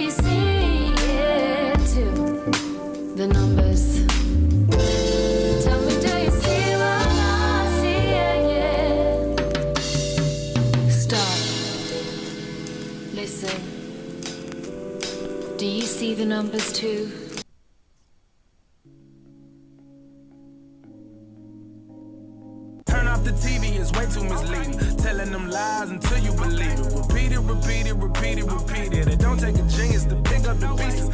you see it too? The numbers. Tell me, do you see what I see? Yeah. Stop. Listen. Do you see the numbers too? Turn off the TV, it's way too misleading. Telling them lies until you believe it. Repeat it, repeat it, repeat it, repeat it. It don't take a genius to pick up the pieces.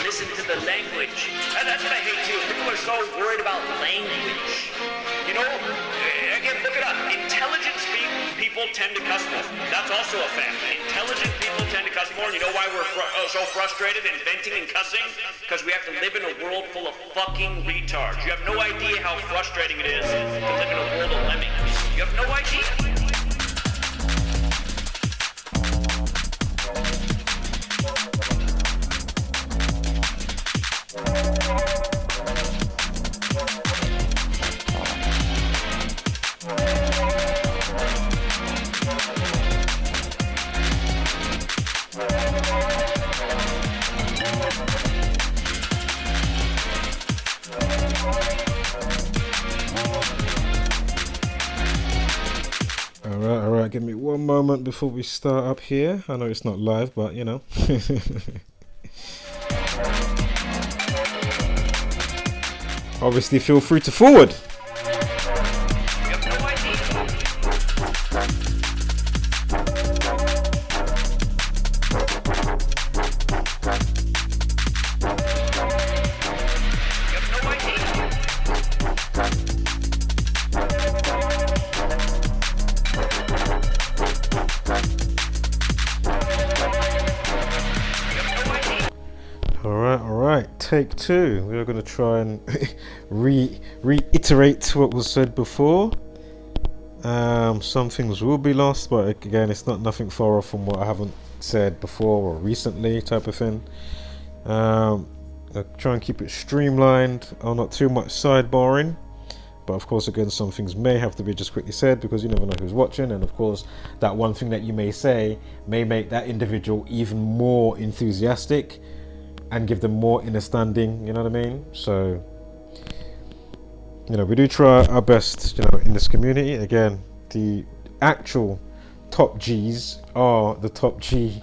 Listen to the language. And that's what I hate too. People are so worried about language. You know, again, look it up. Intelligent people tend to cuss more. That's also a fact. Intelligent people tend to cuss more. You know why we're so frustrated and venting and cussing? Because we have to live in a world full of fucking retards. You have no idea how frustrating it is to live in a world of lemmings. You have no idea. All right, give me one moment before we start up here. I know it's not live, but you know. Obviously, feel free to forward. Take two. We are going to try and reiterate what was said before. Some things will be lost, but again, it's nothing far off from what I haven't said before or recently, type of thing. I'll try and keep it streamlined, or not too much sidebarring. But of course, again, some things may have to be just quickly said because you never know who's watching, and of course, that one thing that you may say may make that individual even more enthusiastic and give them more understanding, you know what I mean? So, you know, we do try our best, you know, in this community. Again, the actual top G's are the top G,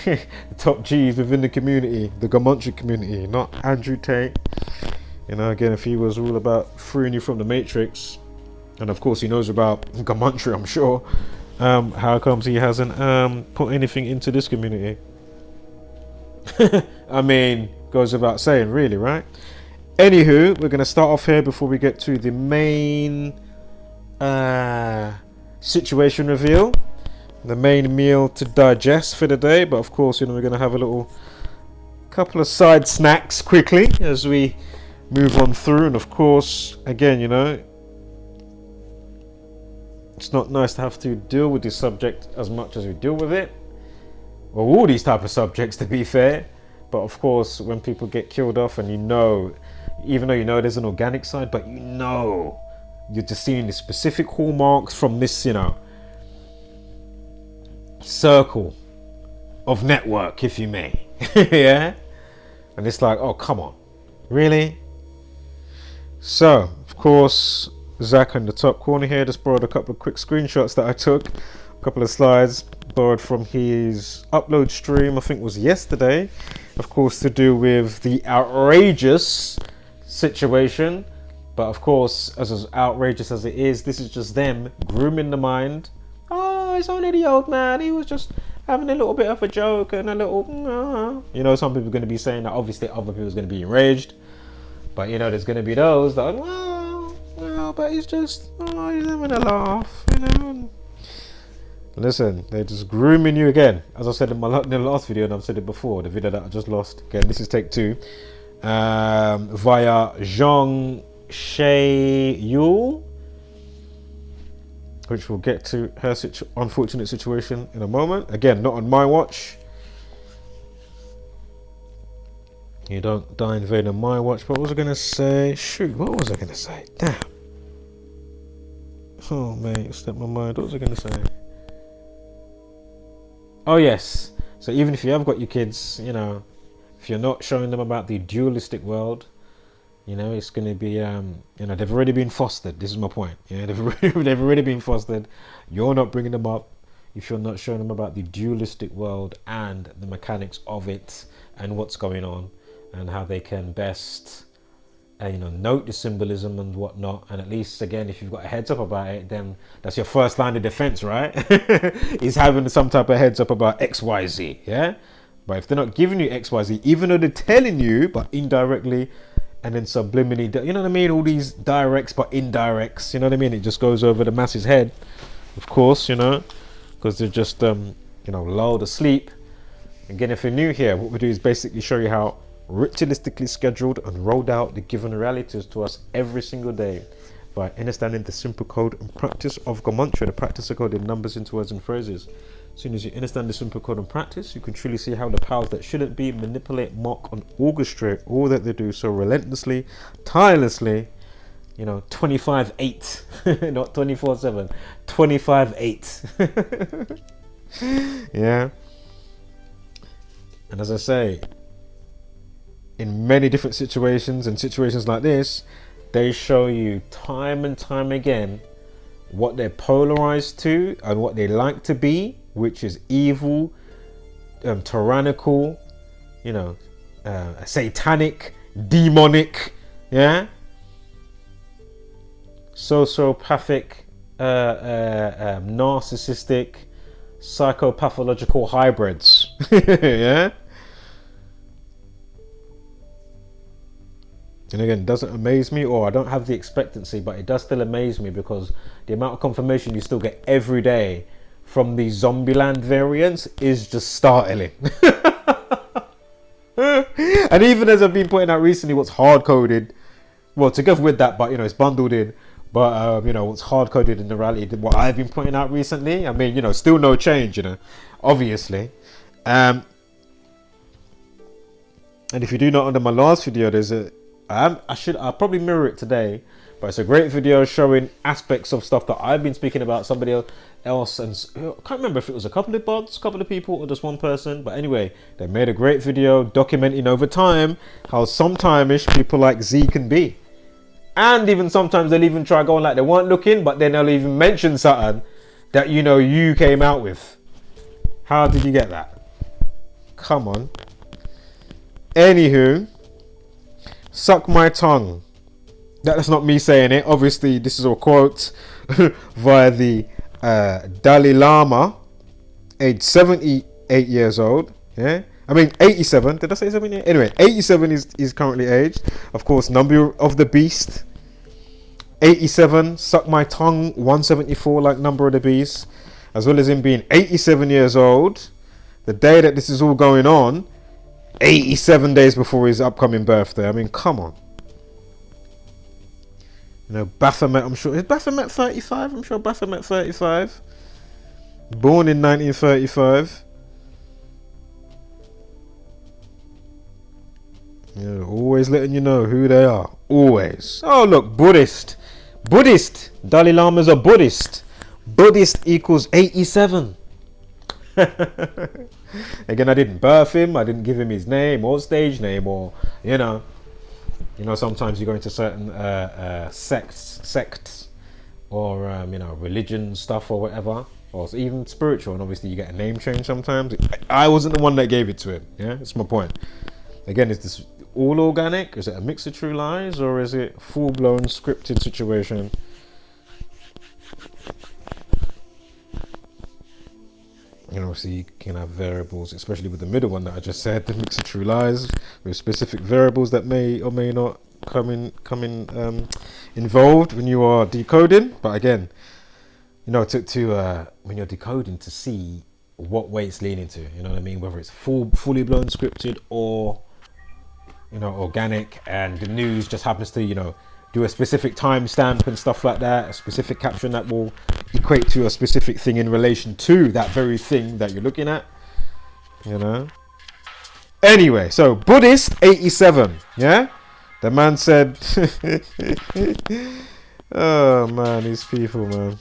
the top G's within the community, the Gamunchi community, not Andrew Tate. You know, again, if he was all about freeing you from the Matrix, and of course he knows about Gamunchi, I'm sure, how comes he hasn't put anything into this community? I mean, goes without saying, really, right? Anywho, we're going to start off here before we get to the main situation reveal, the main meal to digest for the day. But of course, you know, we're going to have a couple of side snacks quickly as we move on through. And of course, again, you know, it's not nice to have to deal with this subject as much as we deal with it. Well, all these type of subjects, to be fair, but of course, when people get killed off, and you know, even though you know there's an organic side, but you know, you're just seeing the specific hallmarks from this, you know, circle of network, if you may, yeah. And it's like, oh, come on, really? So, of course, Zach in the top corner here just borrowed a couple of quick screenshots that I took, a couple of slides borrowed from his upload stream, I think it was yesterday, of course, to do with the outrageous situation. But of course, as outrageous as it is, this is just them grooming the mind. Oh, it's only the old man, he was just having a little bit of a joke and a little, you know, some people are going to be saying that. Obviously other people are going to be enraged, but you know, there's going to be those that are, well, but he's just, he's having a laugh, you know. Listen, they're just grooming you again. As I said in the last video, and I've said it before, the video that I just lost. Again, this is take two. Via Jung Chae-Yull, which we'll get to her unfortunate situation in a moment. Again, not on my watch. You don't die invading my watch. What was I gonna say? Shoot, what was I gonna say? Damn. Oh mate, slipped my mind. What was I gonna say? Oh yes. So even if you have got your kids, you know, if you're not showing them about the dualistic world, you know, it's going to be, you know, they've already been fostered. This is my point. Yeah, they've already been fostered. You're not bringing them up if you're not showing them about the dualistic world and the mechanics of it and what's going on and how they can best, you know, note the symbolism and whatnot. And at least, again, if you've got a heads up about it, then that's your first line of defense, right? Is having some type of heads up about XYZ, yeah? But if they're not giving you XYZ, even though they're telling you, but indirectly, and then subliminally, you know what I mean? All these directs, but indirects, you know what I mean? It just goes over the masses' head, of course, you know, because they're just, you know, lulled asleep. Again, if you're new here, what we do is basically show you how ritualistically scheduled and rolled out the given realities to us every single day by understanding the simple code and practice of Gematria, the practice of coding numbers into words and phrases. As soon as you understand the simple code and practice, you can truly see how the powers that shouldn't be manipulate, mock, and orchestrate all that they do so relentlessly, tirelessly, you know, 25/8, not 24/7, 25/8. Yeah. And as I say, in many different situations and situations like this, they show you time and time again what they're polarized to and what they like to be, which is evil, tyrannical, you know, satanic, demonic, yeah, sociopathic, narcissistic, psychopathological hybrids. Yeah. And again, it doesn't amaze me, or I don't have the expectancy, but it does still amaze me because the amount of confirmation you still get every day from these Zombieland variants is just startling. And even as I've been pointing out recently, what's hard coded, well, together with that, but you know, it's bundled in. But you know, what's hard coded in the reality, what I've been pointing out recently, I mean, you know, still no change, you know, obviously. And if you do not under my last video, there's a I'll probably mirror it today, but it's a great video showing aspects of stuff that I've been speaking about. Somebody else, and I can't remember if it was a couple of bots, couple of people, or just one person, but anyway, they made a great video documenting over time how sometime-ish people like Z can be. And even sometimes they'll even try going like they weren't looking, but then they'll even mention something that, you know, you came out with. How did you get that? Come on. Anywho, suck my tongue. That's not me saying it. Obviously, this is a quote via the Dalai Lama, aged 78 years old. Yeah, I mean 87. Did I say 78? Anyway, 87 is currently aged. Of course, number of the beast. 87. Suck my tongue. 174, like number of the beast. As well as him being 87 years old, the day that this is all going on, 87 days before his upcoming birthday. I mean, come on. You know, Baphomet, I'm sure. Is Baphomet 35? I'm sure Baphomet 35. Born in 1935. You know, always letting you know who they are. Always. Oh, look, Buddhist. Buddhist. Dalai Lama's a Buddhist. Buddhist equals 87. Again, I didn't birth him. I didn't give him his name or stage name, or you know, sometimes you go into certain sects, or you know, religion stuff or whatever, or even spiritual, and obviously you get a name change sometimes. I wasn't the one that gave it to him. Yeah, that's my point. Again, is this all organic? Is it a mix of true lies, or is it full-blown scripted situation? You know, so you can have variables, especially with the middle one that I just said, the mix of true lies, with specific variables that may or may not come in involved when you are decoding. But again, you know, to when you're decoding, to see what way it's leaning to, you know what I mean, whether it's fully blown scripted or, you know, organic, and the news just happens to, you know, do a specific timestamp and stuff like that, a specific caption that will equate to a specific thing in relation to that very thing that you're looking at, you know. Anyway, so Buddhist 87. Yeah, the man said, "Oh man, these people, man."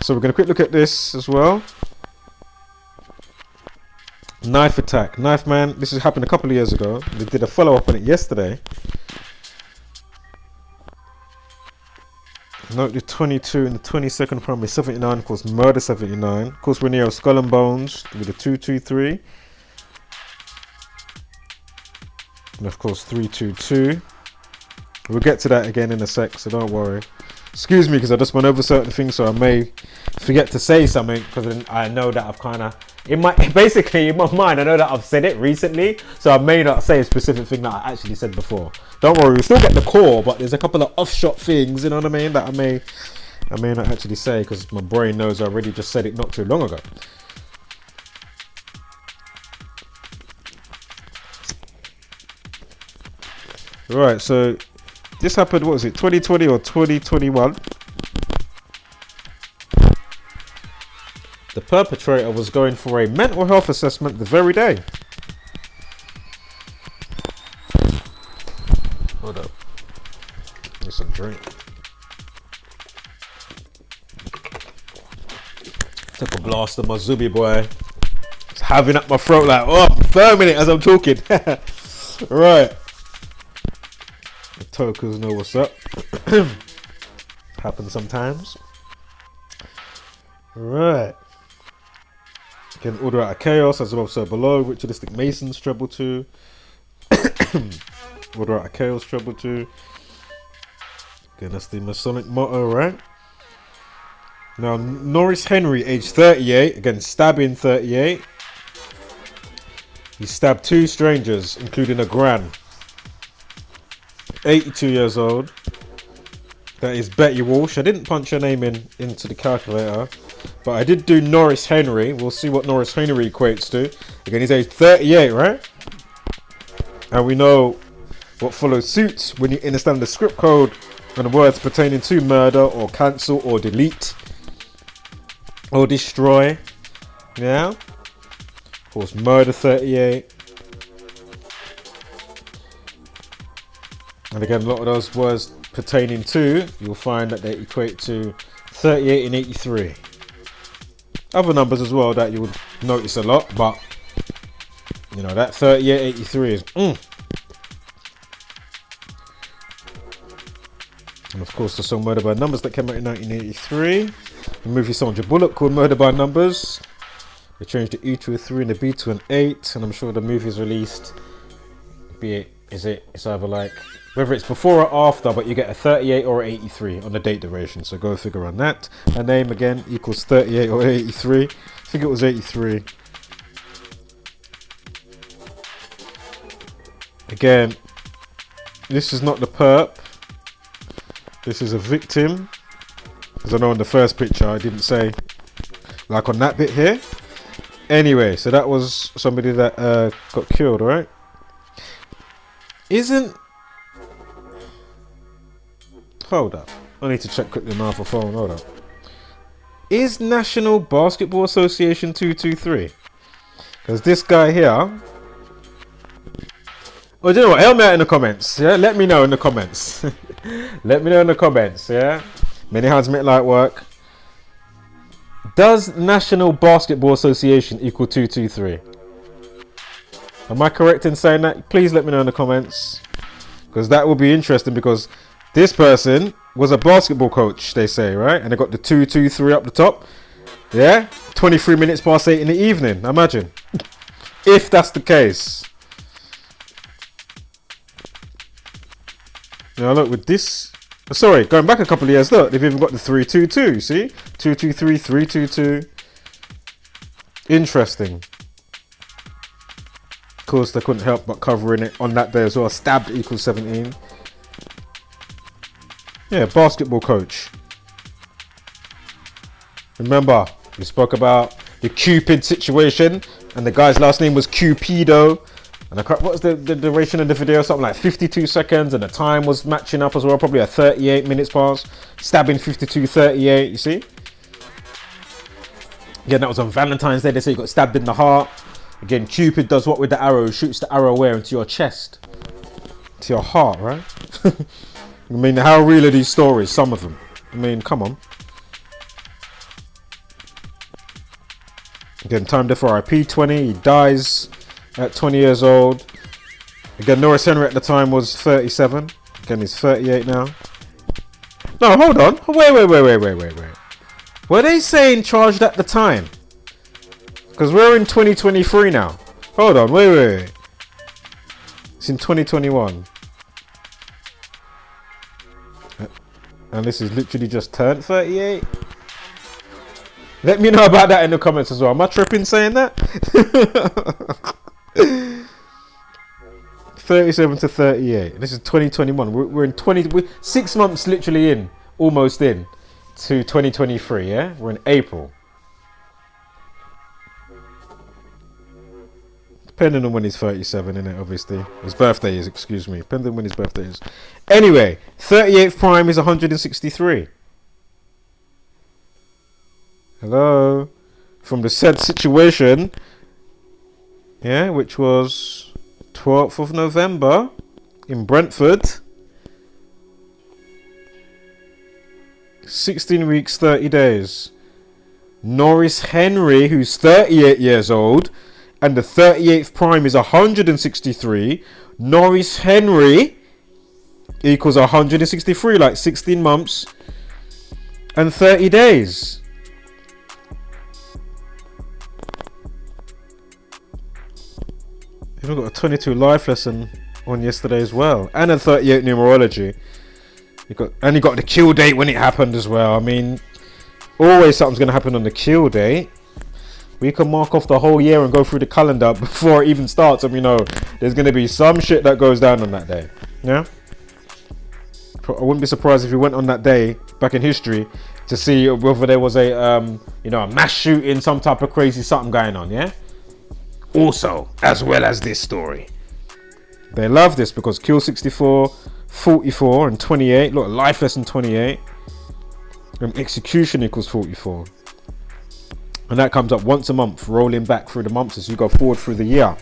So we're gonna quick look at this as well. Knife attack, knife man. This has happened a couple of years ago. They did a follow up on it yesterday. Note the 22 and the 22nd primary 79 caused murder 79. Of course, we're near Skull and Bones with the 223. And of course 322. We'll get to that again in a sec, so don't worry. Excuse me because I just went over certain things, so I may forget to say something because I know that I've kind of basically in my mind I know that I've said it recently, so I may not say a specific thing that I actually said before. Don't worry, we still get the core, but there's a couple of offshot things, you know what I mean, that I may not actually say because my brain knows I already just said it not too long ago. Right, so this happened, what was it, 2020 or 2021? The perpetrator was going for a mental health assessment the very day. Hold up. Need some drink. Took a blast of my Zuby boy. It's having up my throat like, oh, I'm firming it as I'm talking. Right. The tokens know what's up. Happens sometimes. Right. Again, order out of chaos as above so below. Ritualistic Masons treble 2. Order out of chaos treble 2. Again, that's the Masonic motto, right? Now, Norris Henry, age 38. Again, stabbing 38. He stabbed 2 strangers, including a gran. 82 years old. That is Betty Walsh. I didn't punch her name into the calculator, but I did do Norris Henry. We'll see what Norris Henry equates to. Again, he's age 38, right? And we know what follows suit when you understand the script code and the words pertaining to murder or cancel or delete or destroy. Yeah? Of course, murder 38. And again, a lot of those words pertaining to, you'll find that they equate to 38 and 83. Other numbers as well that you would notice a lot, but you know, that 38, 83 is And of course, the song Murder by Numbers that came out in 1983. The movie Sandra Bullock called Murder by Numbers. They changed the E to a 3 and the B to an 8, and I'm sure the movie's released, it's either like, whether it's before or after, but you get a 38 or 83 on the date duration, so go figure on that. Her name again equals 38 or 83. I think it was 83. Again, this is not the perp. This is a victim. Because I know in the first picture I didn't say, like on that bit here. Anyway, so that was somebody that got killed, right? Hold up. I need to check quickly on my other phone. Hold up. Is National Basketball Association 223? Because this guy here. Oh, do you know what? Help me out in the comments. Yeah, let me know in the comments. Let me know in the comments. Yeah, many hands make light work. Does National Basketball Association equal 223? Am I correct in saying that? Please let me know in the comments, because that will be interesting, because this person was a basketball coach, they say, right? And they got the 223 up the top. Yeah, 23 minutes past 8 in the evening, imagine. If that's the case. Now look, with this, sorry, going back a couple of years, look, they've even got the 322, see? 223, 322. Interesting. Of course, they couldn't help but covering it on that day as well. Stabbed equals 17. Yeah, basketball coach. Remember, we spoke about the Cupid situation, and the guy's last name was Cupido. And what was the duration of the video? Something like 52 seconds, and the time was matching up as well, probably a 38 minutes past. Stabbing 52:38, you see? Again, that was on Valentine's Day. They say he got stabbed in the heart. Again, Cupid does what with the arrow? Shoots the arrow where? Into your chest. To your heart, right? I mean, how real are these stories? Some of them. I mean, come on. Again, time difference RIP 20. He dies at 20 years old. Again, Norris Henry at the time was 37. Again, he's 38 now. No, hold on. Wait. Were they saying charged at the time? Because we're in 2023 now. Hold on, wait. It's in 2021. And this is literally just turned 38. Let me know about that in the comments as well. Am I tripping saying that? 37 to 38. This is 2021. We're in 6 months literally in. Almost in. To 2023, yeah? We're in April. Depending on when he's 37, innit, obviously. His birthday is, excuse me. Depending on when his birthday is. Anyway, 38th prime is 163. Hello? From the said situation, yeah, which was 12th of November in Brentford. 16 weeks, 30 days. Norris Henry, who's 38 years old, and the 38th prime is 163. Norris Henry equals 163, like 16 months and 30 days. You've got a 22 life lesson on yesterday as well, and a 38 numerology. You got the kill date when it happened as well. I mean, always something's going to happen on the kill date. We can mark off the whole year and go through the calendar before it even starts, and we know there's going to be some shit that goes down on that day. Yeah, I wouldn't be surprised if we went on that day back in history to see whether there was a a mass shooting, some type of crazy something going on. Yeah. Also, as well as this story, they love this because kill 64, 44, and 28. Look, life lesson 28, and execution equals 44. And that comes up once a month, rolling back through the months as you go forward through the year.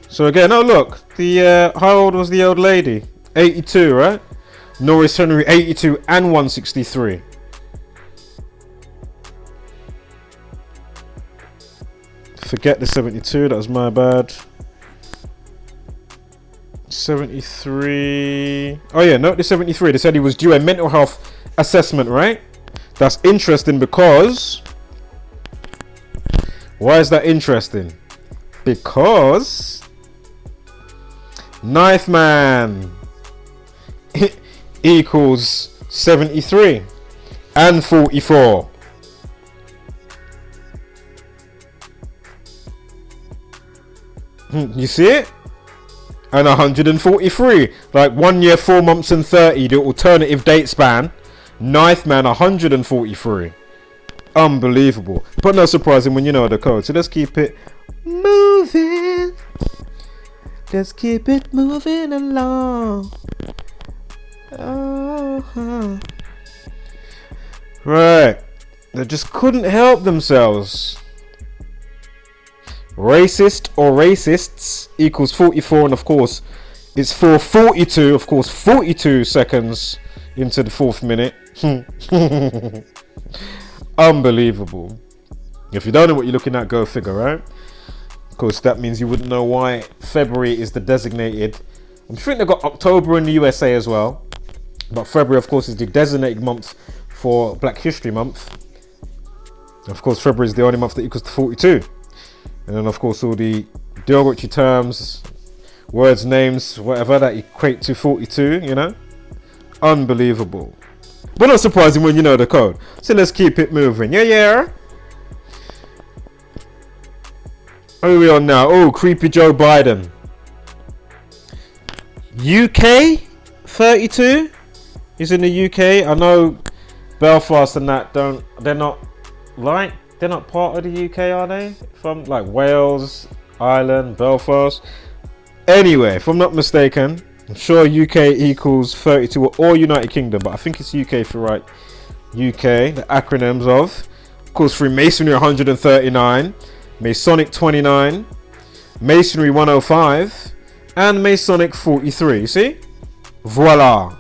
So again, oh look, the how old was the old lady? 82, right? Norris Henry 82 and 163. Forget the 72, that was my bad. 73. Oh yeah, note the 73. They said he was due a mental health assessment, right? That's interesting because... Why is that interesting? Because Ninth Man equals 73 and 44. You see it? And 143. Like 1 year, 4 months and 30. The alternative date span. Ninth Man 143. Unbelievable. But not surprising when you know the code. So let's keep it moving. Let's keep it moving along. Right. They just couldn't help themselves. Racist or racists equals 44, and of course it's 4:42. Of course, 42 seconds into the 4th minute. Unbelievable. If you don't know what you're looking at, go figure, right? Of course, that means you wouldn't know why February is the designated. I think they've got October in the USA as well, but February, of course, is the designated month for Black History Month. Of course, February is the only month that equals to 42. And then, of course, all the derogatory terms, words, names, whatever that equate to 42, you know? Unbelievable. But not surprising when you know the code. So let's keep it moving. Yeah. Who are we on now? Oh, creepy Joe Biden. UK 32 is in the UK. I know Belfast and that they're not part of the UK, are they? From like Wales, Ireland, Belfast. Anyway, if I'm not mistaken, I'm sure UK equals 32 or United Kingdom, but I think it's UK for right. UK, the acronyms of course, Freemasonry 139, Masonic 29, Masonry 105, and Masonic 43. See? Voila.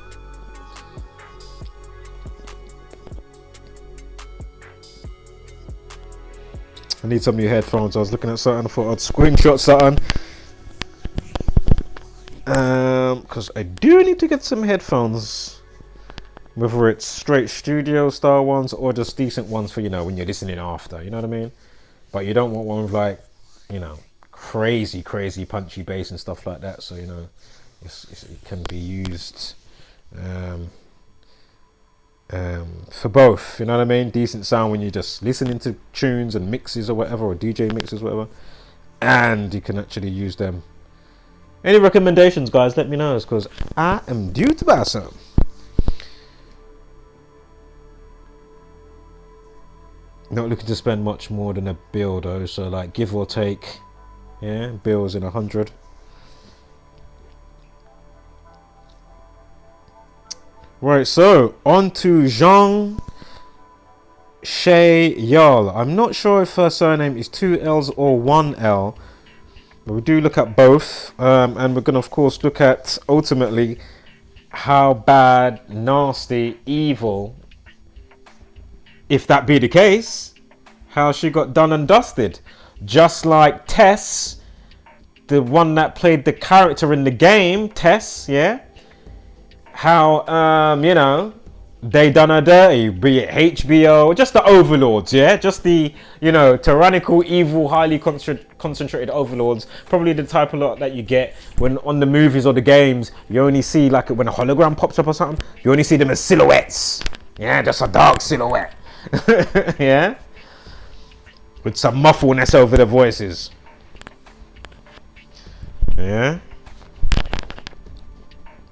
I need some new headphones. I was looking at something, I thought I'd screenshot something. Because I do need to get some headphones. Whether it's straight studio style ones or just decent ones for, when you're listening after. You know what I mean? But you don't want one with like, crazy punchy bass and stuff like that. So, it can be used for both, you know what I mean? Decent sound when you're just listening to tunes and mixes or whatever, or DJ mixes, whatever, and you can actually use them. Any recommendations, guys? Let me know, because I am due to buy some. Not looking to spend much more than a bill though, so like give or take, yeah, bills in 100. Right, so on to Jung Chae-Yull. I'm not sure if her surname is 2 L's or 1 L, but we do look at both, and we're going to of course look at ultimately how bad, nasty, evil, if that be the case, how she got done and dusted. Just like Tess, the one that played the character in the game, Tess, yeah? How, they done her dirty, be it HBO, just the overlords, yeah? Just the, tyrannical, evil, highly concentrated overlords. Probably the type of lot that you get when on the movies or the games, you only see, like, when a hologram pops up or something, you only see them as silhouettes. Yeah, just a dark silhouette. Yeah? With some muffleness over the voices. Yeah?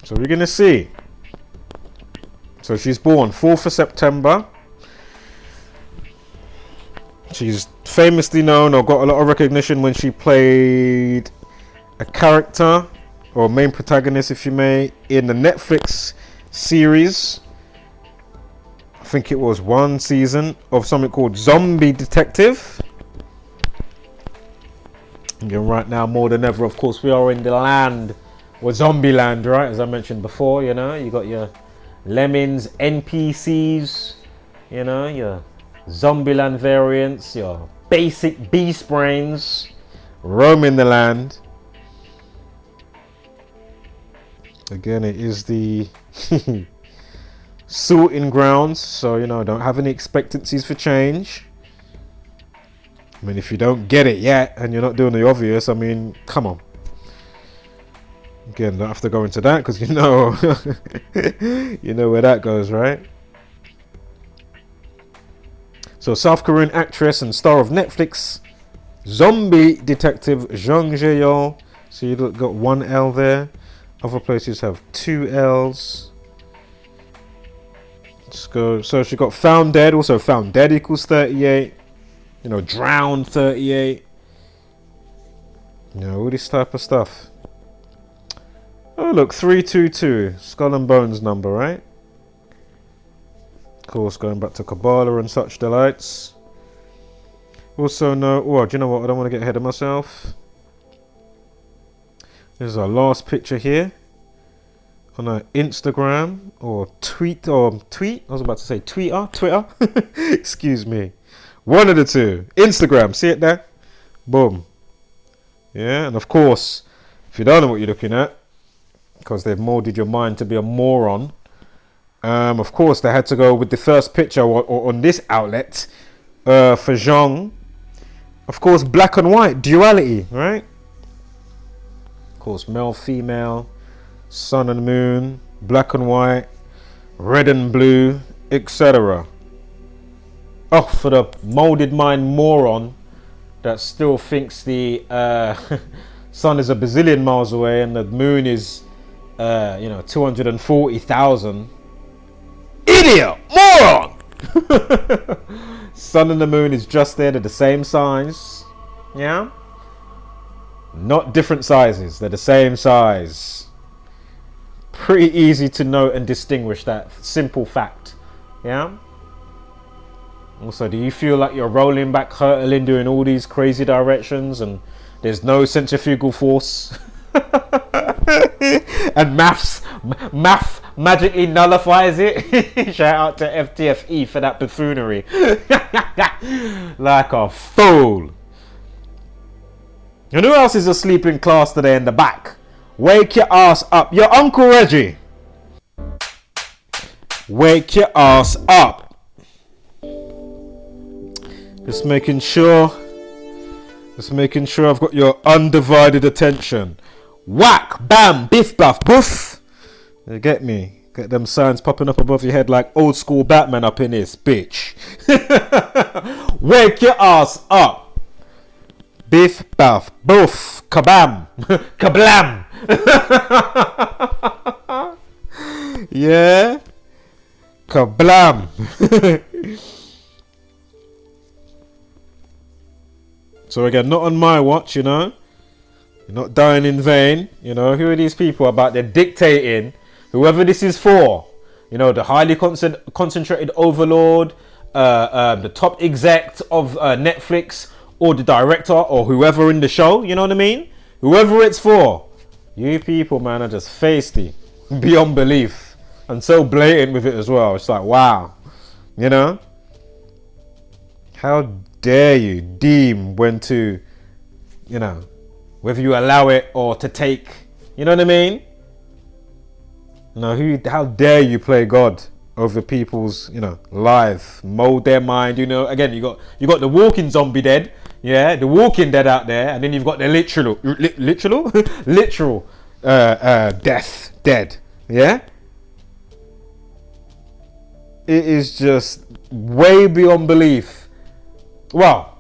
So we're going to see. So she's born 4th of September. She's famously known or got a lot of recognition when she played a character or main protagonist, if you may, in the Netflix series. I think it was one season of something called Zombie Detective. And right now, more than ever, of course, we are in the land, or zombie land, right? As I mentioned before, you got your lemmings, NPCs, your Zombieland variants, your basic beast brains roaming the land. Again, it is the sorting grounds, so don't have any expectancies for change. I mean, if you don't get it yet and you're not doing the obvious, I mean, come on. Again, don't have to go into that because you know where that goes, right? So, South Korean actress and star of Netflix zombie detective Jung Chae-Yull. So you got 1 L there. Other places have 2 L's. Let's go. So she got found dead. Also, found dead equals 38. Drowned 38. All this type of stuff. Oh, look, 322, Skull and Bones number, right? Of course, going back to Kabbalah and such delights. Also, do you know what? I don't want to get ahead of myself. This is our last picture here on our Instagram or tweet. I was about to say Twitter. Excuse me. One of the two. Instagram, see it there? Boom. Yeah, and of course, if you don't know what you're looking at, because they've molded your mind to be a moron, of course they had to go with the first picture or on this outlet for Jung. Of course, black and white, duality, right? Of course, male, female, sun and moon, black and white, red and blue, etc. Oh, for the molded mind moron that still thinks the sun is a bazillion miles away and the moon is 240,000. Idiot! Moron! Sun and the moon is just there. They're the same size. Yeah? Not different sizes. They're the same size. Pretty easy to note and distinguish that simple fact. Yeah? Also, do you feel like you're rolling back, hurtling, doing all these crazy directions, and there's no centrifugal force? And math magically nullifies it. Shout out to FTFE for that buffoonery. Like a fool. And who else is asleep in class today in the back? Wake your ass up. Your Uncle Reggie. Wake your ass up. Just making sure I've got your undivided attention. Whack, bam, biff, buff, boof. You get me? Get them signs popping up above your head like old school Batman up in this bitch. Wake your ass up. Biff, buff, boof, kabam, kablam. Yeah? Kablam. So again, not on my watch, you know. You're not dying in vain, you know. Who are these people about they're dictating? Whoever this is for, you know, the highly concentrated overlord, the top exec of Netflix, or the director, or whoever in the show. You know what I mean? Whoever it's for. You people, man, are just feisty beyond belief, and so blatant with it as well. It's like, wow, you know. How dare you deem when to, you know, whether you allow it or to take, you know what I mean? No, how dare you play God over people's, you know, life, mold their mind, you know. Again, you got the walking zombie dead, yeah, the walking dead out there, and then you've got the literal death dead, yeah. It is just way beyond belief. Well,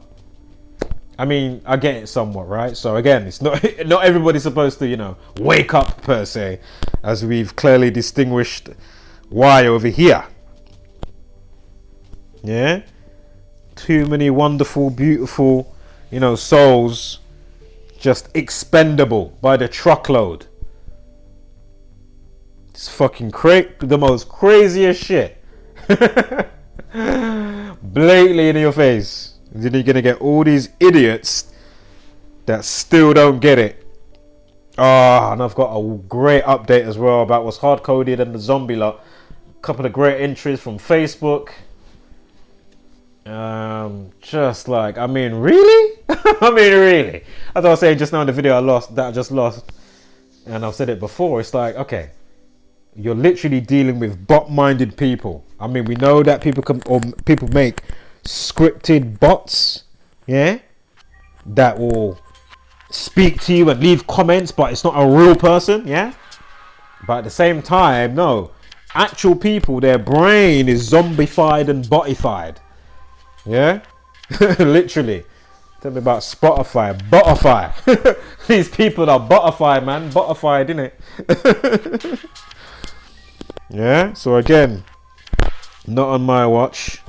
I mean, I get it somewhat, right? So again, it's not everybody's supposed to, you know, wake up per se, as we've clearly distinguished why over here. Yeah? Too many wonderful, beautiful, you know, souls just expendable by the truckload. It's fucking the most craziest shit. Blatantly in your face. Then you're gonna get all these idiots that still don't get it. And I've got a great update as well about what's hard coded and the zombie lot. A couple of great entries from Facebook. Just like, I mean, really? I mean, really? As I was saying just now in the video I just lost, and I've said it before. It's like, okay, you're literally dealing with bot-minded people. I mean, we know that people make scripted bots, yeah, that will speak to you and leave comments, but it's not a real person, yeah. But at the same time, no, actual people, their brain is zombified and botified, yeah. Literally. Tell me about Spotify, botify. These people are botify, man, botified, innit? Yeah. So again, not on my watch.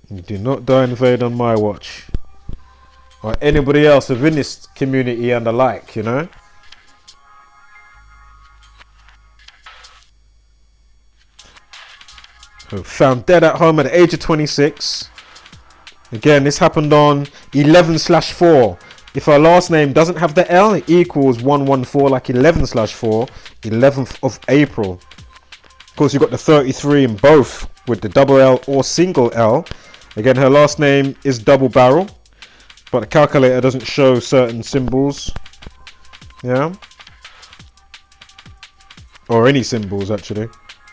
You do not die in vain on my watch, or anybody else within this community and the like, you know. So found dead at home at the age of 26. Again, this happened on 11/4. If our last name doesn't have the L, it equals 114, like 11/4, 11th of April. Of course, you've got the 33 in both with the double L or single L. Again, her last name is double barrel, but the calculator doesn't show certain symbols. Yeah. Or any symbols, actually.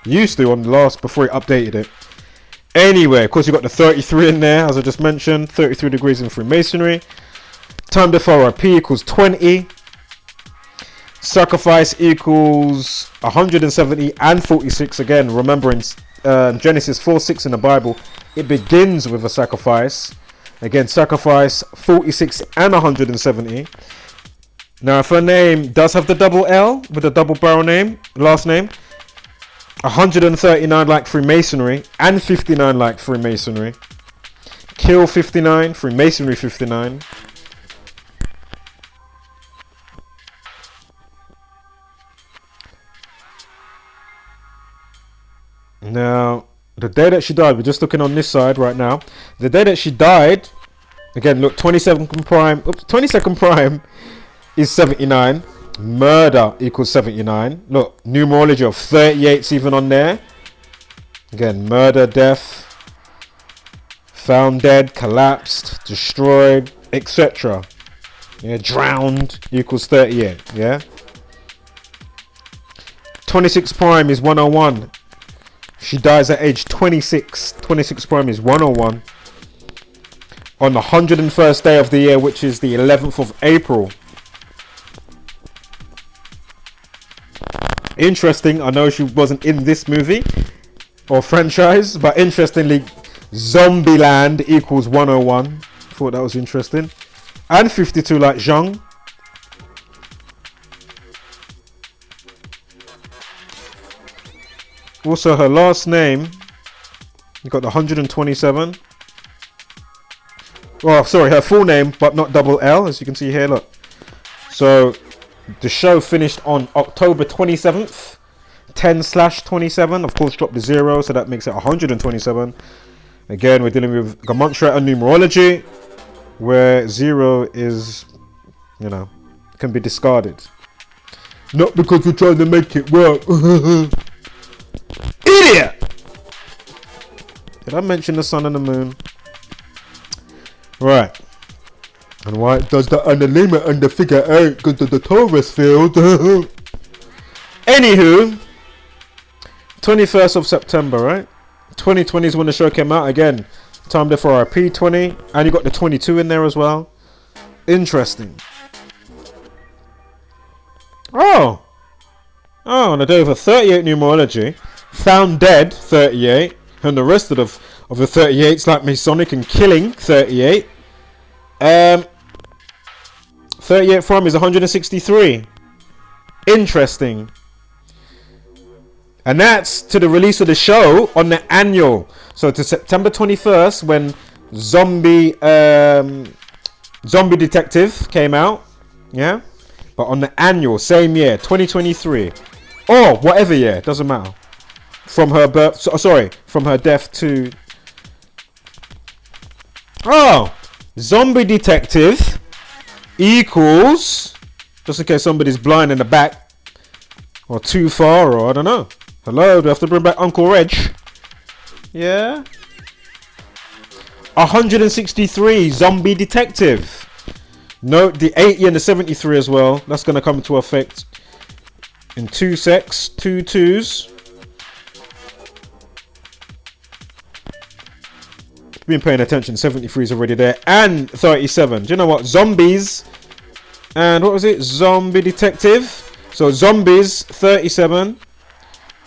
Used to on the last, before it updated it. Anyway, of course, you've got the 33 in there, as I just mentioned. 33 degrees in Freemasonry. Time to RP equals 20. Sacrifice equals 170 and 46. Again, remembering Genesis 4:6 in the Bible, it begins with a sacrifice. Again, sacrifice 46 and 170. Now, if her name does have the double L with a double barrel name, last name, 139 like Freemasonry and 59 like Freemasonry. Kill 59, Freemasonry 59. Now, the day that she died, we're just looking on this side right now. The day that she died, again, look, 22nd prime is 79. Murder equals 79. Look, numerology of 38's even on there. Again, murder, death, found dead, collapsed, destroyed, etc. Yeah, drowned equals 38. Yeah. 26 prime is 101. She dies at age 26. 26 prime is 101. On the 101st day of the year, which is the 11th of April. Interesting, I know she wasn't in this movie or franchise, but interestingly, Zombieland equals 101. Thought that was interesting. And 52 like Jung. Also, her last name, you got the 127. Oh, sorry, her full name, but not double L, as you can see here, look. So, the show finished on October 27th, 10/27. Of course, dropped the 0, so that makes it 127. Again, we're dealing with Gematria and numerology, where 0 is, you know, can be discarded. Not because we're trying to make it work. Idiot! Did I mention the sun and the moon? Right. And why it does that on the limit and the figure 8 because of the torus field. Anywho, 21st of September, right? 2020 is when the show came out. Again, time there for our P20. And you got the 22 in there as well. Interesting. Oh, on the day of a 38 numerology, found dead 38, and the rest of the 38s like Masonic and killing 38. 38 from is 163. Interesting. And that's to the release of the show on the annual. So to September 21st when Zombie Detective came out. Yeah. But on the annual, same year, 2023. Or whatever year, doesn't matter. From her birth, from her death to... Oh! Zombie Detective equals... Just in case somebody's blind in the back. Or too far, or I don't know. Hello, do I have to bring back Uncle Reg? Yeah? 163, Zombie Detective. Note the 80 and the 73 as well. That's going to come into effect in 2 secs, 2 2s. Been paying attention, 73 is already there. And 37. Do you know what? Zombies. And what was it? Zombie Detective. So Zombies, 37.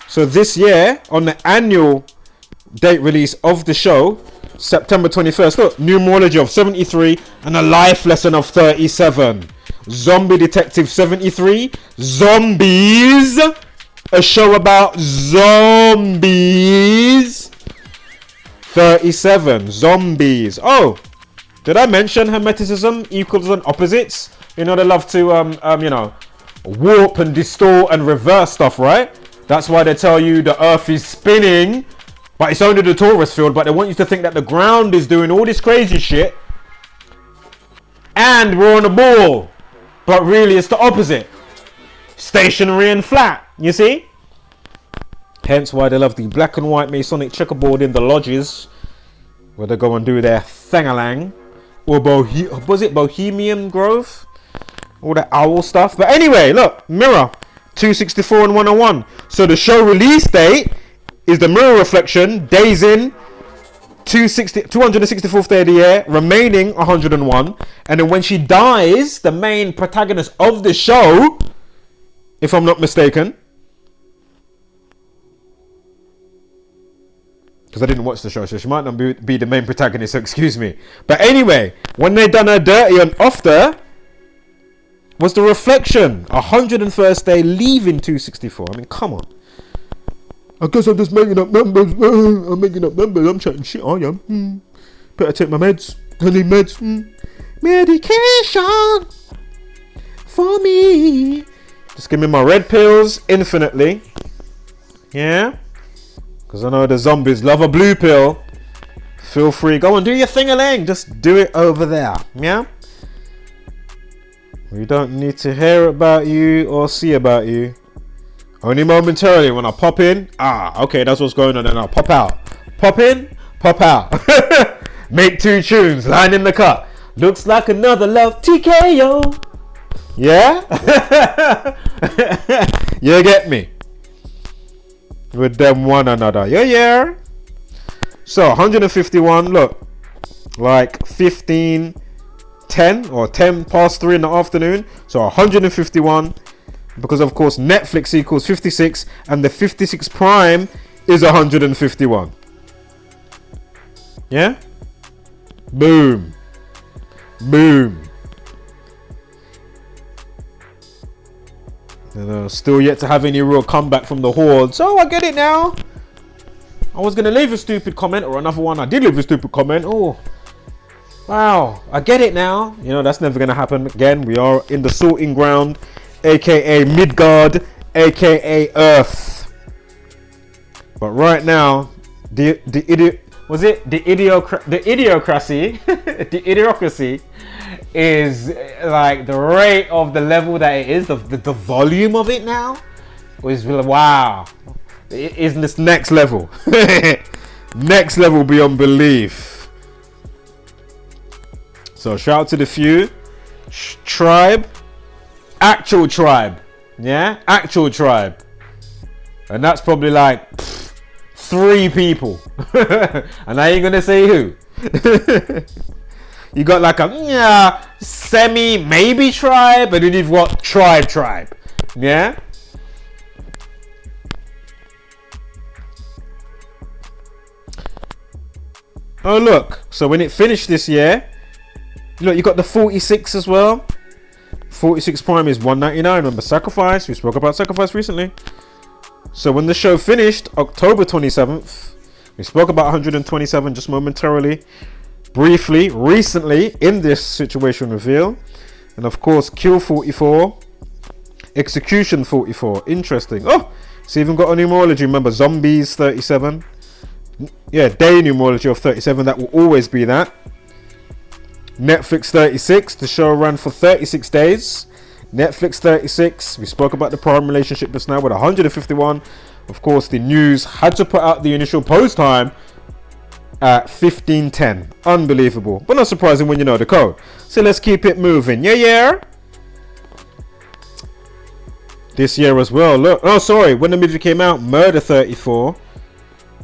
So this year, on the annual date release of the show, September 21st. Look, numerology of 73 and a life lesson of 37. Zombie Detective 73. Zombies. A show about zombies. 37. Zombies. Oh, did I mention hermeticism equals and opposites? You know, they love to, you know, warp and distort and reverse stuff, right? That's why they tell you the earth is spinning. But it's only the torus field, but they want you to think that the ground is doing all this crazy shit. And we're on a ball. But really it's the opposite. Stationary and flat, you see? Hence why they love the black and white Masonic checkerboard in the lodges. Where they go and do their thangalang. Or was it Bohemian Grove? All that owl stuff. But anyway, look, mirror. 264 and 101. So the show release date is the mirror reflection, days in, 264th day of the year, remaining 101. And then when she dies, the main protagonist of the show, if I'm not mistaken, because I didn't watch the show, so she might not be the main protagonist, so excuse me. But anyway, when they done her dirty and off there, was the reflection, 101st day, leaving 264. I mean, come on. I guess I'm just making up numbers. I'm making up numbers. I'm chatting shit. I am. Better take my meds. I need meds. Medication for me. Just give me my red pills infinitely. Yeah. Because I know the zombies love a blue pill. Feel free, go and do your thing-a-ling. Just do it over there, yeah? We don't need to hear about you or see about you. Only momentarily when I pop in. Okay, that's what's going on, and I'll pop out. Pop in, pop out. Make 2 tunes, line in the cut. Looks like another love TKO. Yeah? You get me? With them one another. Yeah. So 151, look. Like 15:10 or 10 past 3 in the afternoon. So 151. Because of course Netflix equals 56 and the 56 prime is 151. Yeah? Boom. Still yet to have any real comeback from the hordes. Oh, I get it now. I was going to leave a stupid comment, or another one. I did leave a stupid comment. Oh, wow. I get it now. You know, that's never going to happen again. We are in the sorting ground, aka Midgard, aka Earth. But right now, the idiocracy is like the rate of the level that it is, the volume of it now is, wow, it is this next level. Next level beyond belief. So shout out to the few tribe, actual tribe, yeah, actual tribe, and that's probably like 3 people. And I ain't gonna say who. You got like a semi maybe tribe, and then you've got tribe. Yeah. Oh look, so when it finished this year, look, you got the 46 as well. 46 prime is 199. Remember Sacrifice? We spoke about Sacrifice recently. So when the show finished, October 27th, we spoke about 127 just momentarily, briefly, recently in this situation reveal. And of course, Kill 44, Execution 44. Interesting. Oh, it's even got a numerology. Remember, Zombies 37. Yeah, day numerology of 37. That will always be that. Netflix 36. The show ran for 36 days. Netflix 36. We spoke about the prime relationship just now with 151. Of course, the news had to put out the initial post time at 15:10. Unbelievable, but not surprising when you know the code. So let's keep it moving. Yeah. This year as well. Look. Oh, sorry. When the movie came out, Murder 34.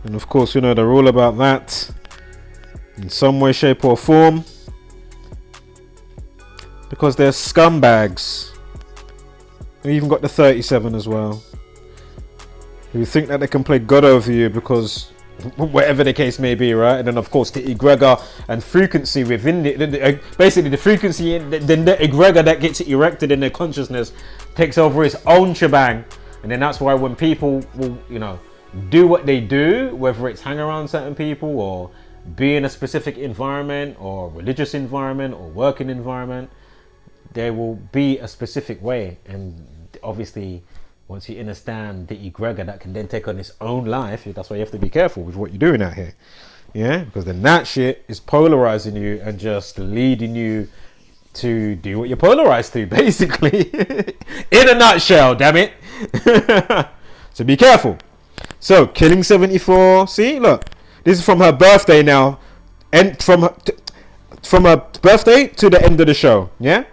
And of course, you know they're all about that in some way, shape, or form. Because they're scumbags. We even got the 37 as well. Who think that they can play God over you because whatever the case may be, right? And then of course the egregor and frequency within basically the frequency, the egregor that gets erected in their consciousness takes over its own shebang. And then that's why when people will, you know, do what they do, whether it's hang around certain people or be in a specific environment or religious environment or working environment, there will be a specific way. And obviously once you understand the egregor that can then take on its own life, that's why you have to be careful with what you're doing out here. Yeah, because then that shit is polarizing you and just leading you to do what you're polarized to, basically. In a nutshell, damn it. So be careful. So Killing 74, see, look, this is from her birthday now, and from her birthday to the end of the show. Yeah,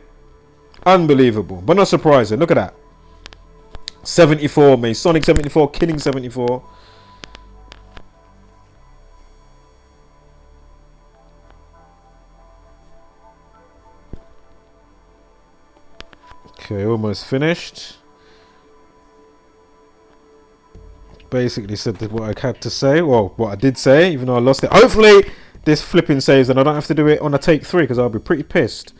unbelievable, but not surprising. Look at that. 74, Masonic 74, Killing 74. Okay, almost finished. Basically said what I had to say, well, what I did say, even though I lost it. Hopefully this flipping saves and I don't have to do it on a take 3, because I'll be pretty pissed.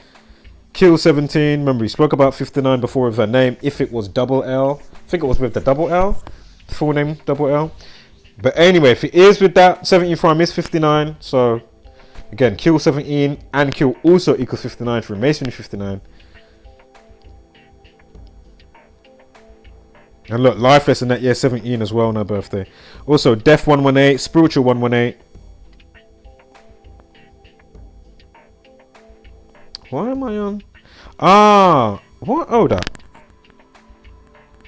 Kill 17, remember we spoke about 59 before with her name, if it was double L. I think it was with the double L, full name double L. But anyway, if it is with that, 17 prime is 59. So again, Kill 17 and Kill also equals 59 for Mason 59. And look, Lifeless in that year 17 as well on her birthday. Also, Death 118, Spiritual 118. Why am I on? Ah, what? Oh, that.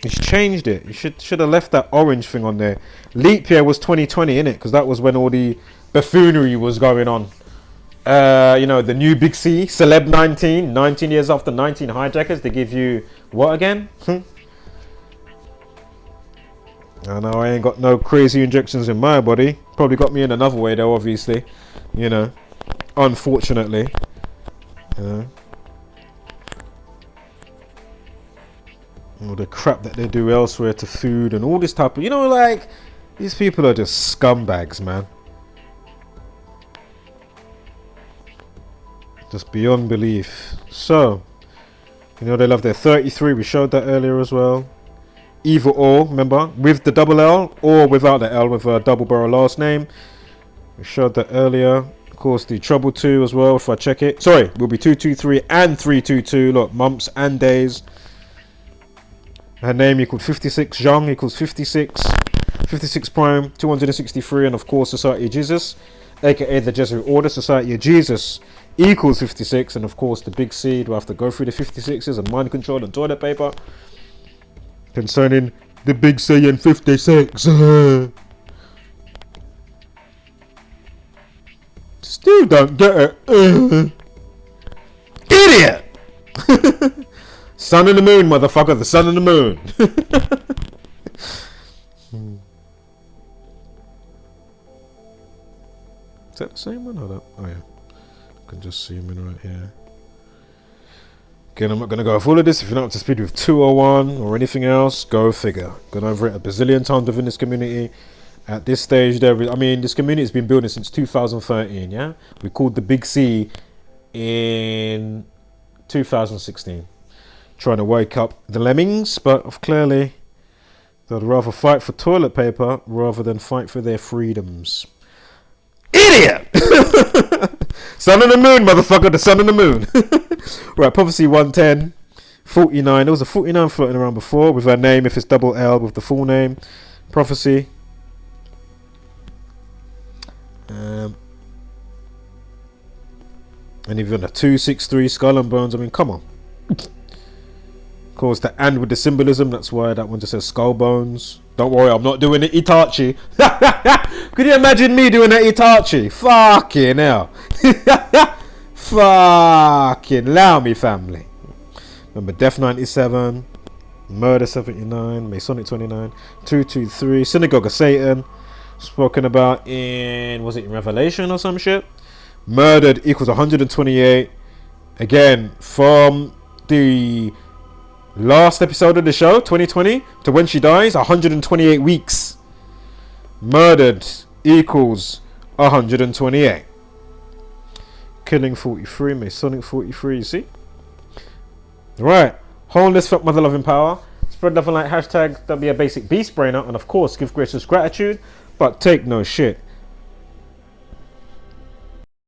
He's changed it. You should have left that orange thing on there. Leap year was 2020, innit? Because that was when all the buffoonery was going on. You know, the new Big C, Celeb 19 years after 19 hijackers. They give you what again? I know I ain't got no crazy injections in my body. Probably got me in another way though, obviously. You know, unfortunately. You know. All the crap that they do elsewhere to food and all this type of, you know, like, these people are just scumbags, man. Just beyond belief. So, you know, they love their 33. We showed that earlier as well. Either or, remember, with the double L or without the L, with a double barrel last name. We showed that earlier. Of course, the treble 2 as well, if I check it. Sorry, will be 223 and 322. Look, months and days. Her name equals 56. Jung equals 56. 56 prime, 263. And of course, Society of Jesus, aka the Jesuit Order, Society of Jesus, equals 56. And of course, the big C, do I have to go through the 56s and mind control and toilet paper? Concerning the big C and 56. Still don't get it. Idiot! Sun and the moon, motherfucker. The sun and the moon. Is that the same one? Hold up. Oh yeah. I can just zoom in right here. Again, I'm not going to go over all of this. If you're not up to speed with 201 or anything else, go figure. Gone over it a bazillion times within this community. At this stage, this community has been building since 2013, yeah? We called the Big C in 2016. Trying to wake up the lemmings, but clearly they'd rather fight for toilet paper rather than fight for their freedoms. Idiot! Sun and the moon, motherfucker, the sun and the moon. Right, Prophecy 110, 49. There was a 49 floating around before with her name, if it's double L, with the full name. Prophecy. And even a 263 skull and bones. I mean, come on. Of course, the and with the symbolism, that's why that one just says skull bones. Don't worry, I'm not doing the Itachi. Could you imagine me doing that Itachi? Fucking hell. Fucking allow me, family. Remember, Death 97, Murder 79, Masonic 29, 223, Synagogue of Satan, spoken about in, was it in Revelation or some shit? Murdered equals 128. Again, from the last episode of the show, 2020, to when she dies, 128 weeks. Murdered equals 128. Killing 43, Masonic 43, you see? Right. Wholeness, fuck mother loving power. Spread love and light, hashtag, don't be a basic beast brainer. And of course, give gracious gratitude, but take no shit.